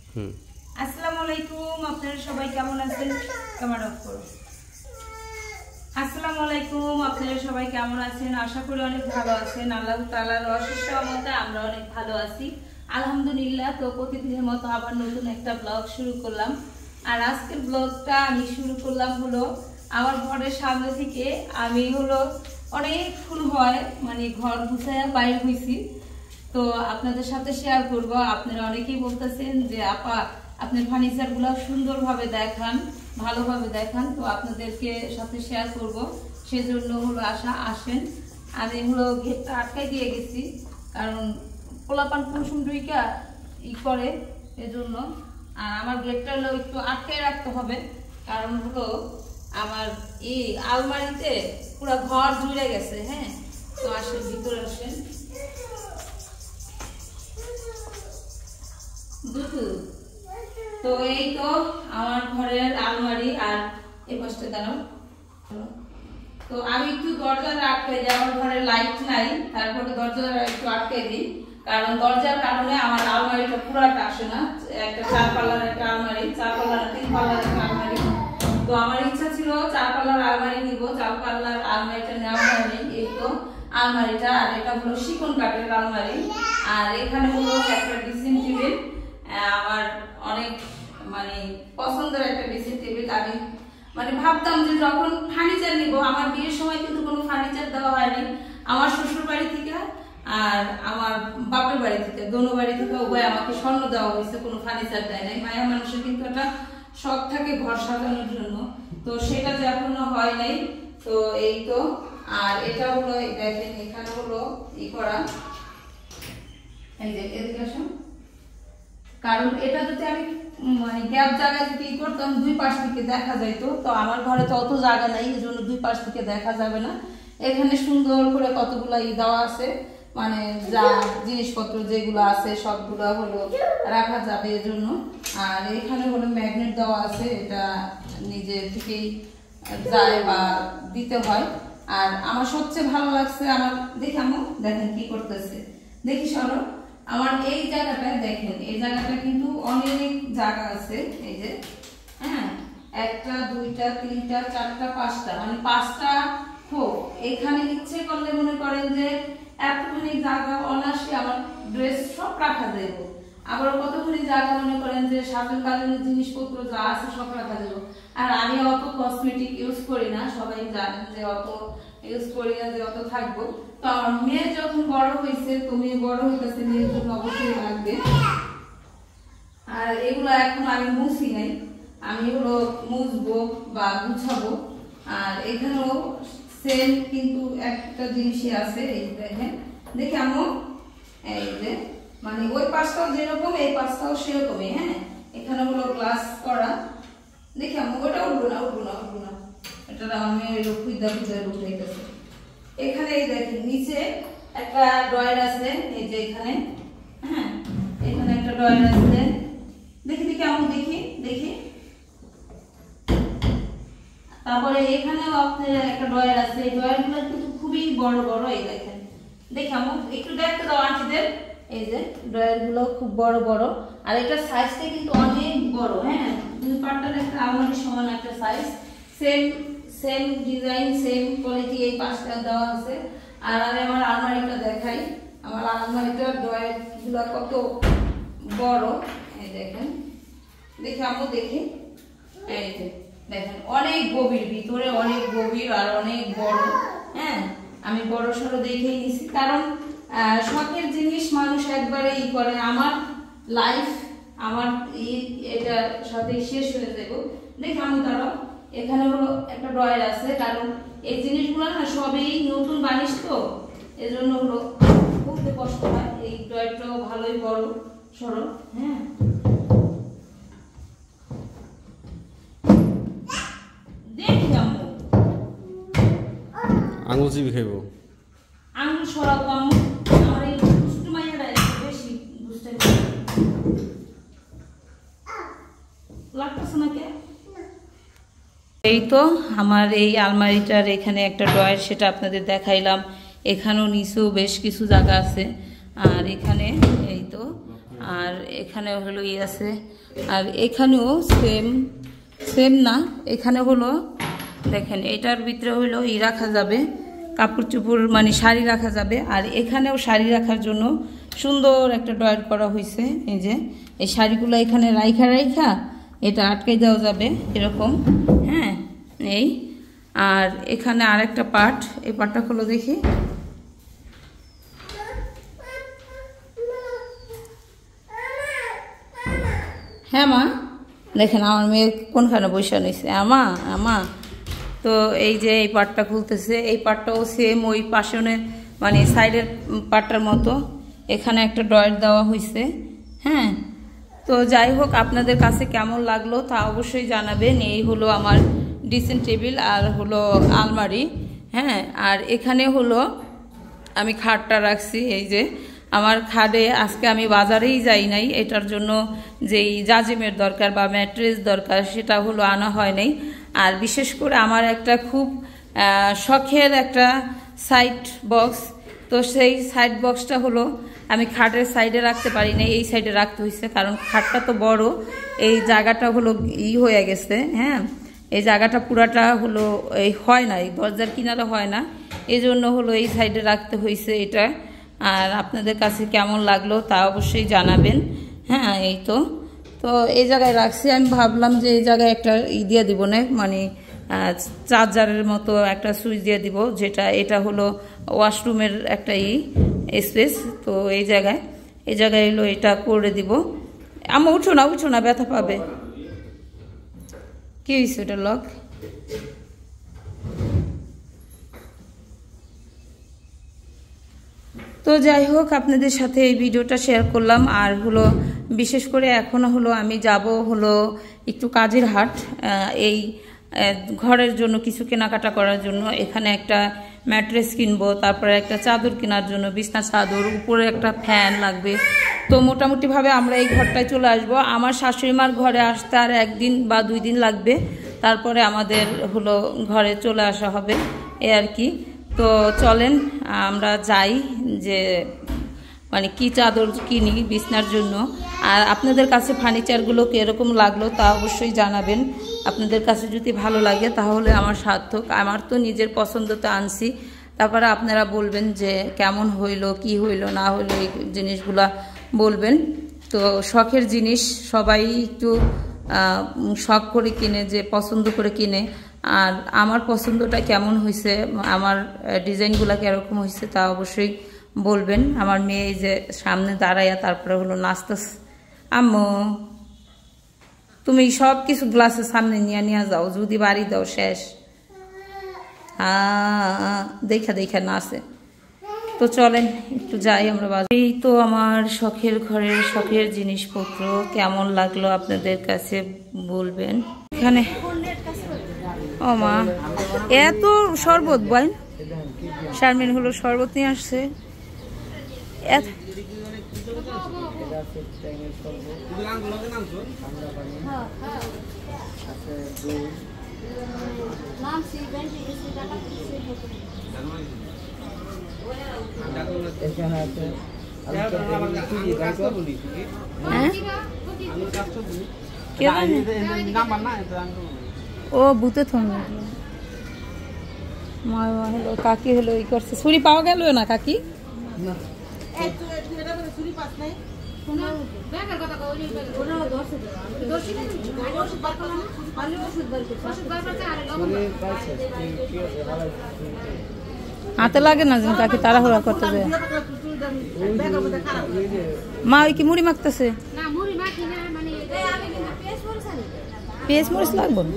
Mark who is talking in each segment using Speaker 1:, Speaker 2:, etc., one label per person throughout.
Speaker 1: আসসালামু আলাইকুম, আপনারা সবাই কেমন আছেন? ক্যামেরা অফ করো। আসসালামু আলাইকুম, আপনারা সবাই কেমন আছেন? আশা করি অনেক ভালো আছেন। আল্লাহ তাআলার অশেষ রহমতে আমরা অনেক ভালো আছি আলহামদুলিল্লাহ। তো প্রতিদিনের মতো আবার নতুন একটা ব্লগ শুরু করলাম। আর আজকের ব্লগটা আমি শুরু করলাম হলো আমার ঘরের সামনে থেকে। আমি হলো অনেক ফুল হয় মানে ঘর গুছাইয়া বাইরে হয়েছি, তো আপনাদের সাথে শেয়ার করব। আপনারা অনেকেই বলতেছেন যে আপা আপনার ফার্নিচারগুলো সুন্দরভাবে দেখান, ভালোভাবে দেখান, তো আপনাদেরকে সাথে শেয়ার করব। সেজন্য হলো আসেন। আমি হলো গেটটা আটকাই দিয়ে গেছি, কারণ পোলাপান কুসুম ডুইকা করে এজন্য। আর আমার গেটটা হলো একটু আটকাই রাখতে হবে, কারণ হলো আমার এই আলমারিতে পুরো ঘর জুড়ে গেছে। হ্যাঁ, তো আসেন ভিতরে আসেন। তো এই তো আমার ঘরের আলমারি। আর এই পাশে দাঁড়াও। তো আমি একটু দরজাটা আটকাই দিই, আমার ঘরে লাইট নাই, তারপরে দরজাটা একটু আটকাই দিই, কারণ দরজার কারণে আমার আলমারিটা পুরাটা আসে না। একটা 4 পাল্লার একটা আলমারি, 4 পাল্লার 3 পাল্লার একটা আলমারি। তো আমার ইচ্ছা ছিল 4 পাল্লার আলমারি নিব, 4 পাল্লার আলমারিটা নেওয়া হয়নি। এই তো আলমারিটা, আর এটা হলো শিকন কাঠের আলমারি। আর এখানে হলো একটা ড্রেসিং টেবিল, আমার অনেক মানে পছন্দের একটা ড্রেসিং টেবিল। আমি মানে ভাবতাম যে যখন ফার্নিচার নিব, আমার বিয়ের সময় কিন্তু কোনো ফার্নিচার দেওয়া হয়নি। আমার শ্বশুর বাড়ি থেকে আর আমার বাপের বাড়ি থেকে, দোনো বাড়ি থেকে উভয় আমাকে স্বর্ণ দেওয়া হয়েছে, কোনো ফার্নিচার দেয় নাই। মায়া মানুষের কিন্তু একটা শখ থাকে ঘর সাজানোর জন্য, তো সেটা যে এখনো হয় নাই। তো এই তো, আর এটা হলো দেখেন এখানে হলো করা, এই যে এদিকে আসুন। কারণ এটা যদি আমি মানে গ্যাপ জায়গায় যদি করতাম, দুই পাশ থেকে দেখা যাইতো, তো আমার ঘরে তো অত জায়গা নাই, এই জন্য দুই পাশ থেকে দেখা যাবে না। এখানে সুন্দর করে কতগুলা দেওয়া আছে, মানে যা জিনিসপত্র যেগুলো আছে সবগুলো হলো রাখা যাবে এজন্য। আর এখানে হলো ম্যাগনেট দেওয়া আছে, এটা নিজে থেকেই যায় বা দিতে হয়। আর আমার সবচেয়ে ভালো লাগছে, আমার দেখেন কি করতেছে, দেখি সরো। আমার এই জায়গাটায় দেখেন, এই জায়গাটা কিন্তু অনেক জায়গা আছে। এই যে হ্যাঁ, 1টা 2টা 3টা 4টা 5টা, মানে 5টা হোক। এখানে ইচ্ছে করলে মনে করেন যে এতখানি জায়গা অনায়াসে আমার ড্রেস সব রাখা যাবে। আবার কতখানি জায়গা মনে করেন যে সাজানো কাজের জিনিসপত্র যা আছে সব রাখা যাবে। আর আমি অত কসমেটিক ইউজ করি না, সবাই জানেন যে অত ইউজ করি না যে অত থাকবো। তো আমার মেয়ে যখন বড় হয়েছে, তুমি বড় হইতেছে, মেয়ের জন্য অবশ্যই লাগবে। আর এগুলো এখন আমি মুছি নাই, আমি হলো মুছবো বা গুছাবো। আর এখানেও সেম কিন্তু একটা জিনিসই আছে, এই দেখেন, দেখি আমো, এই যে মানে ওই পাশটাও যেরকম এই পাশটাও সেরকমই। হ্যাঁ, এখানে হলো গ্লাস করা, দেখি আমো, ওটা উঠবো না উঠবো না উঠবো না, এটা আমার মেয়ের খুঁজা উঠাইতেছে। এখানে এই দেখেন নিচে একটা ড্রয়ার আছে, এই যে এখানে, হ্যাঁ এখানে একটা ড্রয়ার আছে, দেখি কেমন দেখি। তারপরে এখানেও আপনার একটা ড্রয়ার আছে, এই ড্রয়ারগুলো কিন্তু খুবই বড় বড়। এই দেখেন, দেখি আমি একটু দেখতে দাও আন্টিদের, এই যে ড্রয়ারগুলো খুব বড় বড়। আর এটা সাইজটা কিন্তু অনেক বড়। হ্যাঁ, 2 পার্টের একটা আলমারির সমান একটা size, same design, same quality এই পাশটা দেওয়া আছে। আর আমি আমার আলমারিটা দেখাই, আমার আলমারিটার ড্রয়ারগুলো কত বড়। এই দেখেন, দেখি আপু দেখি, এই যে দেখেন অনেক গভীর, ভিতরে অনেক গভীর আর অনেক বড়। হ্যাঁ, আমি বড় সড়ো দেখেই নিছি, কারণ শখের জিনিস মানুষ একবারে করে। আমার লাইফ আমার এটার সাথে শেষ হয়ে যাবো। দেখি আমি দাঁড়াও, এখানে হলো একটা ড্রয়ার আছে, কারণ এই জিনিসগুলো না সবই নতুন বানিস, তো এজন্য হলো খুবই কষ্ট হয়। এই ড্রয়ারটাও ভালোই বড় সরো। হ্যাঁ, দেখি আমি
Speaker 2: আঙুল চিবি খাইব,
Speaker 1: আঙুল সরাও তো আমি। আমার এই দুষ্টু মাইয়াটা বেশি দুষ্টাই লাগতেছে না কে? এই তো আমার এই আলমারিটার এখানে একটা ড্রয়ার, সেটা আপনাদের দেখাইলাম। এখানেও নিচেও বেশ কিছু জায়গা আছে। আর এখানে এই তো আর এখানে হলো ই আছে, আর এখানেও সেম না, এখানে হলো দেখেন এটার ভিতরে হলো ই রাখা যাবে, কাপড় চোপড় মানে শাড়ি রাখা যাবে। আর এখানেও শাড়ি রাখার জন্য সুন্দর একটা ড্রয়ার করা হয়েছে। এই যে এই শাড়িগুলো এখানে রাইখা এটা আটকে দেওয়া যাবে এরকম, হ্যাঁ এই। আর এখানে আরেকটা পার্ট, এই পার্টটা খুলে দেখি। হ্যাঁ মা, দেখেন আমার মেয়ে কোনখানে বসে নিছে, আমা। তো এই যে এই পার্টটা খুলতেছে, এই পার্টটাও সেম ওই পাশনে মানে সাইডের পার্টটার মতো, এখানে একটা ড্রয়ার দেওয়া হয়েছে, হ্যাঁ। তো যাই হোক, আপনাদের কাছে কেমন লাগলো তা অবশ্যই জানাবেন। এই হলো আমার ড্রেসিং টেবিল আর হলো আলমারি, হ্যাঁ। আর এখানে হলো আমি খাটটা রাখছি। এই যে আমার খাটে আজকে আমি বাজারেই যাই নাই, এটার জন্য যেই জাজিমের দরকার বা ম্যাট্রেস দরকার সেটা হলো আনা হয় নাই। আর বিশেষ করে আমার একটা খুব শখের একটা সাইড বক্স, তো সেই সাইড বক্সটা হলো আমি খাটের সাইডে রাখতে পারি না, এই সাইডে রাখতে হয়েছে, কারণ খাটটা তো বড়, এই জায়গাটা হলো হয়ে গেছে, হ্যাঁ। এই জায়গাটা পুরাটা হলো এই হয় না, এই দরজার কিনারে হয় না, এই জন্য হলো এই সাইডে রাখতে হয়েছে এটা। আর আপনাদের কাছে কেমন লাগলো তা অবশ্যই জানাবেন, হ্যাঁ। এই তো এই জায়গায় রাখছি, আমি ভাবলাম যে এই জায়গায় একটা দিয়ে দিব না, মানে চার্জারের মতো একটা সুইচ দিয়ে দিব, যেটা এটা হলো ওয়াশরুমের একটা স্পেস। তো এই জায়গায় হলো এটা করে দিব। আমার উঠো না, ব্যথা পাবে। কি হয়েছে ওটা লক? তো যাই হোক, আপনাদের সাথে এই ভিডিওটা শেয়ার করলাম। আর হলো বিশেষ করে এখন হলো আমি যাব হলো একটু কাজের হাট, এই ঘরের জন্য কিছু কেনাকাটা করার জন্য। এখানে একটা ম্যাট্রেস কিনবো, তারপরে একটা চাদর কেনার জন্য, বিছনা চাদর, উপরে একটা ফ্যান লাগবে। তো মোটামুটিভাবে আমরা এই ঘরটায় চলে আসবো। আমার শাশুড়িমার ঘরে আসতে আর 1 দিন বা 2 দিন লাগবে, তারপরে আমাদের হলো ঘরে চলে আসা হবে, এই আর কি। তো চলেন আমরা যাই, যে মানে কি চাদর কিনি বিছনার জন্য। আর আপনাদের কাছে ফার্নিচারগুলো কীরকম লাগলো তা অবশ্যই জানাবেন। আপনাদের কাছে যদি ভালো লাগে তাহলে আমার সার্থক। আমার তো নিজের পছন্দতে আনছি, তারপরে আপনারা বলবেন যে কেমন হইলো, কি হইলো না হইলো, এই জিনিসগুলা বলবেন। তো শখের জিনিস সবাই একটু শখ করে কিনে, যে পছন্দ করে কিনে। আর আমার পছন্দটা কেমন হয়েছে, আমার ডিজাইনগুলো কীরকম হয়েছে তা অবশ্যই বলবেন। আমার মেয়ে এই যে সামনে দাঁড়াইয়া তারপরে হলো নাচতেছে। আম্মু, তুমি সব কিছু গ্লাসের সামনে নিয়ে যাও, যদি বাড়ি দাও শেষ। দেখা নাচে। তো চলেন একটু যাই আমরা বাজারে। এই তো আমার শখের ঘরের শখের জিনিসপত্র কেমন লাগলো আপনাদের কাছে বলবেন। এখানে ও মা, এত শরবত বল, শারমিন হলো শরবত নিয়ে আসছে। ও বুতে থম হলো কাকি হলো ই করছে। ছুরি পাওয়া গেল না কাকি? হাতে লাগে না যেন কাকি তাড়াহুড়া করতে যায়। মা ওই কি মুড়ি মাখতেছে? পেঁয়াজ মরিচ লাগবো না,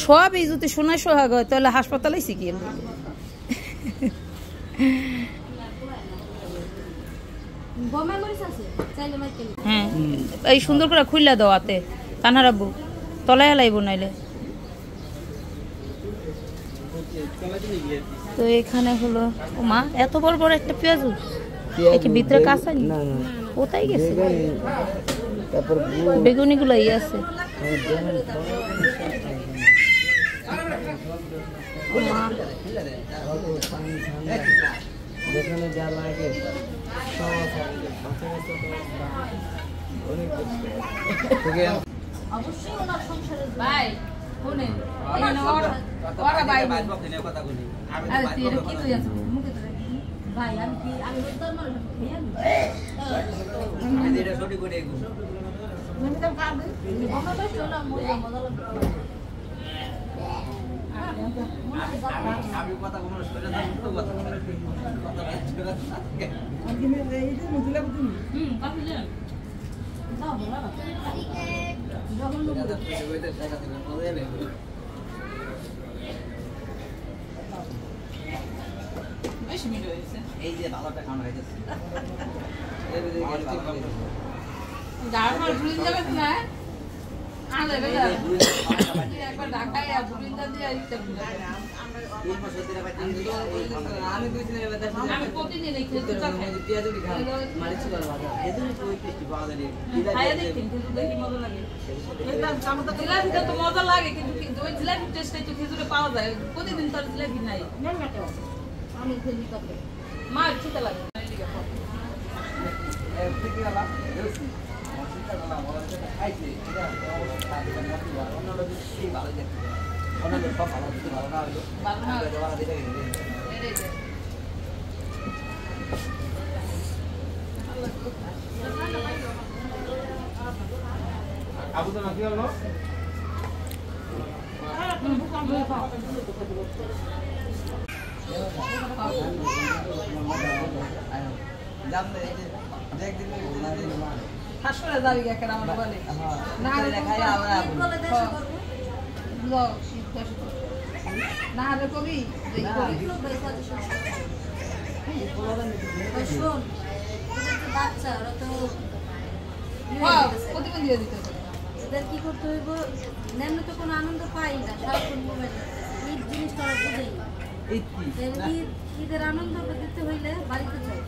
Speaker 1: সব এই যদি সোনায় সোহাগ হয় তাহলে হাসপাতালে শিখিয়ে। হ্যাঁ, এই সুন্দর করে খুললা দাও হাতে, কান্না রাখবো, তলায় লাইব নাইলে। তো এখানে হলো ও মা, এত বড় বড় একটা পেঁয়াজ, একে ভিতরে কাঁচা নি, কোথায় গেছে? বেগুনি গুলো আছে।
Speaker 2: যেখানে যা লাগে সব আছে অনেক
Speaker 1: অবশ্যই ওনার সংসারে ভাই শুনেন ওরা ভাই
Speaker 2: কথা বলি
Speaker 1: আরে তুই এটা কি তুই আছিস মুখে তো ভাই আমি রোজদার মার খেয়ে
Speaker 2: আমি এটা ছুটি করে এগো
Speaker 1: আমি তো খাবে বাবা তো চলো মজা লাগবে
Speaker 2: আমি কথা কোনো শুনে না তো কথা
Speaker 1: আমি এইটা মুজলা বুঝি কাফি না দাও বাবা যখন লোক
Speaker 2: কইতে টাকা দিলে মজা হবে
Speaker 1: বেশি মিনিট হয়েছে
Speaker 2: এই যে ভালোটা খাওয়া হইছে এই বিদে গেল
Speaker 1: দাঁড় মার বুঝিন যাবে না আলে বেটা একবার ঢাকায় বুঝিনটা দিয়ে আইতে
Speaker 2: এই মাসে দিরা ভাই আমি কইছি না
Speaker 1: আমি প্রতিদিন এই খেতে থাকি
Speaker 2: পেঁয়াজ দি খা মারি ছিল বাবা এদিন কই টেস্টি পাওয়া যায়
Speaker 1: খাইয়া দেখি কিন্তু দেখি মজা লাগে এটা আমাদের জিলাপিটা তো মজা লাগে কিন্তু ওই জিলাপি টেস্টটা একটু খেজুরে পাওয়া যায় প্রতিদিন তো জিলাপি নাই আমি খেলি কত মা খেতে লাগে
Speaker 2: ঠিক আছে দেখছি মসজিদটা না বলা খাইছে এটা অন্যটা বেশি ভালো দেখতে অন্যটা সব ভালো দিতে ভালো না হলো
Speaker 1: ভালো না
Speaker 2: দেওয়া দিতে গেলে আবু তো নাকি হলো জানলে এই যে দেখ দিলে
Speaker 1: হাসপাতালে যাবি কেন আমার বলে
Speaker 2: না দেখাই আমরা
Speaker 1: না রে কবি প্রতিদিন দিয়ে দিতে
Speaker 3: এদের কি করতে হইব নেন তো কোনো আনন্দ পাই না সারাক্ষণ মোবাইল ঈদ জিনিসটা ওরা বুঝেই না ঈদের আনন্দ দিতে হইলে বাড়িতে যাই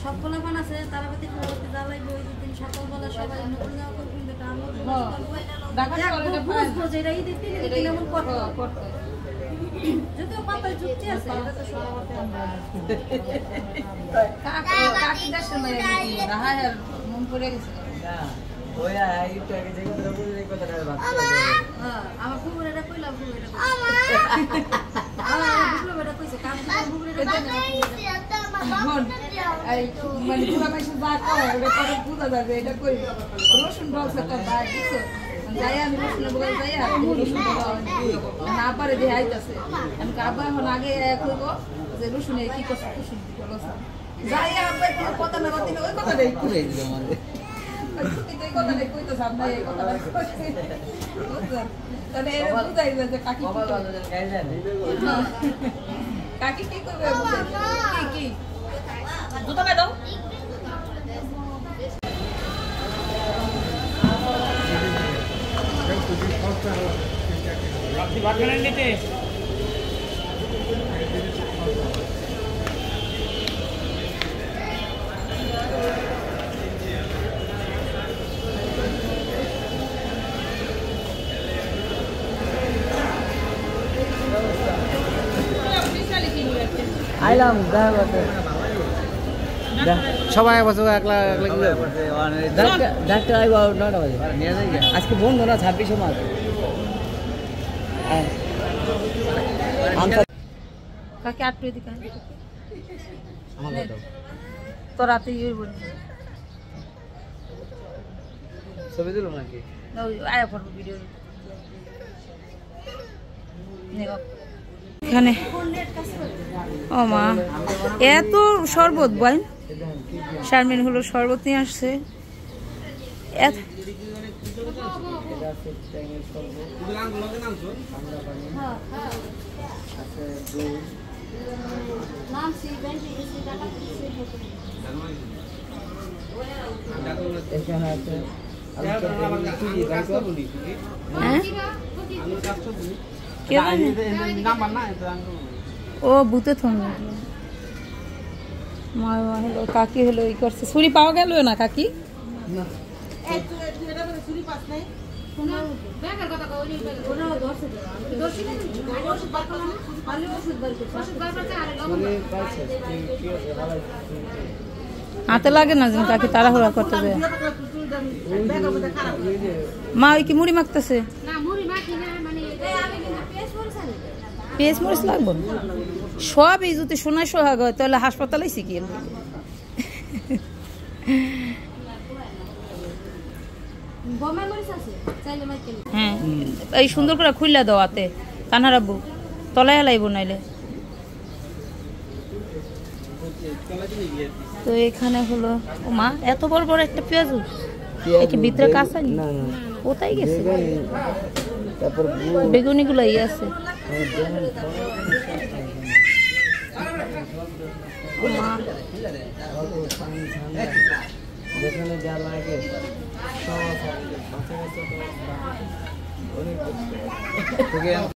Speaker 3: সব পোলাপান আছে তারা বাতি খাওয়াতে জ্বালাইবো ওই দিন সকালবেলা সবাই নতুন জামা কাপড় কিনবে একটা আনন্দ বুঝবো যে এটা ঈদের দিন এদিন এমন করতে যদিও পাতায় যুক্তি আছে এটা তো
Speaker 1: কাকি দেশের মেয়ে রাহার মন পড়ে গেছে
Speaker 2: ওই আইটা যে কথা বলে এই কথাটা ভাবছি
Speaker 3: আমার ফুফুর এটা কইলাম ফুফুর এটা বুঝলো বেটা কইছে কাম ফুফুর এটা
Speaker 1: এই মানে পুরা মাইসে যা করে ওটা করে বুঝা যাবে এটা কই রসুন বলছে তো ভাই কিছু যাই আমি রসুন বলে যাই আর রসুন না পারে দিয়ে আইতাছে আমি কাবা এখন আগে কইব যে রসুনে কি করছ রসুন কি করছ যাই আবার কথা না কথা ওই কথাটাই
Speaker 2: কই দিল আমাদের
Speaker 1: এই কথাটাই কইতো সামনে এই কথাটা তাহলে এর বুঝাই যে কাকি
Speaker 2: বাবা বাবা গাই যায়
Speaker 1: কাকি কি করবে কি কি জুতা মে দাও
Speaker 4: রাত্রি ভাত খাবেন নিতে
Speaker 2: আইলাম দেখা করতে সবাই বসে একলা একলা ডাক্তার আইব 9টা বাজে আজকে বন্ধ না 26 মাস
Speaker 1: কাকে আটকে দিকা
Speaker 2: আমাকে দাও
Speaker 1: তো রাতে ইয়ে বলি
Speaker 2: ছবি দিল নাকি
Speaker 1: নাও আয়া করব ভিডিও নেগো এখানে ও মা এত শরবত বাইন শারমিন হলো শরবত নিয়ে আসছে ও বুতে থন মা হলো কাকি হলো ই করছে ছুরি পাওয়া গেল না কাকি
Speaker 3: ব্যাগের কথা কও ওই ব্যাগ ওরা 10 টাকা 10 টাকা আগে ওষুধ বার করলাম খালি ওষুধ বার করতে আর
Speaker 1: হাতে লাগে না যেন কাকি তাড়াহুড়া করতে যায় মা ওই কি মুড়ি মাখতেছে
Speaker 3: না মুড়ি মাখি না মানে আমি কিন্তু
Speaker 1: পেঁয়াজ মরিচ লাগবে সবই যদি সোনায় সোহাগ হয় তাহলে হাসপাতালে শিখিয়ে
Speaker 3: বোমা মরিচ আছে চাইলে মাইকে
Speaker 1: হ্যাঁ এই সুন্দর করে খুইলা দাও হাতে কান্নার আব্বু তলায় লাইব নাইলে তো এখানে হলো ও মা এত বড় বড় একটা পেঁয়াজ কি ভিতরে কাঁচা না না কোথায় গেছে
Speaker 2: তারপর
Speaker 1: বেগুনি গুলো আছে
Speaker 2: যেখানে যা লাগে সব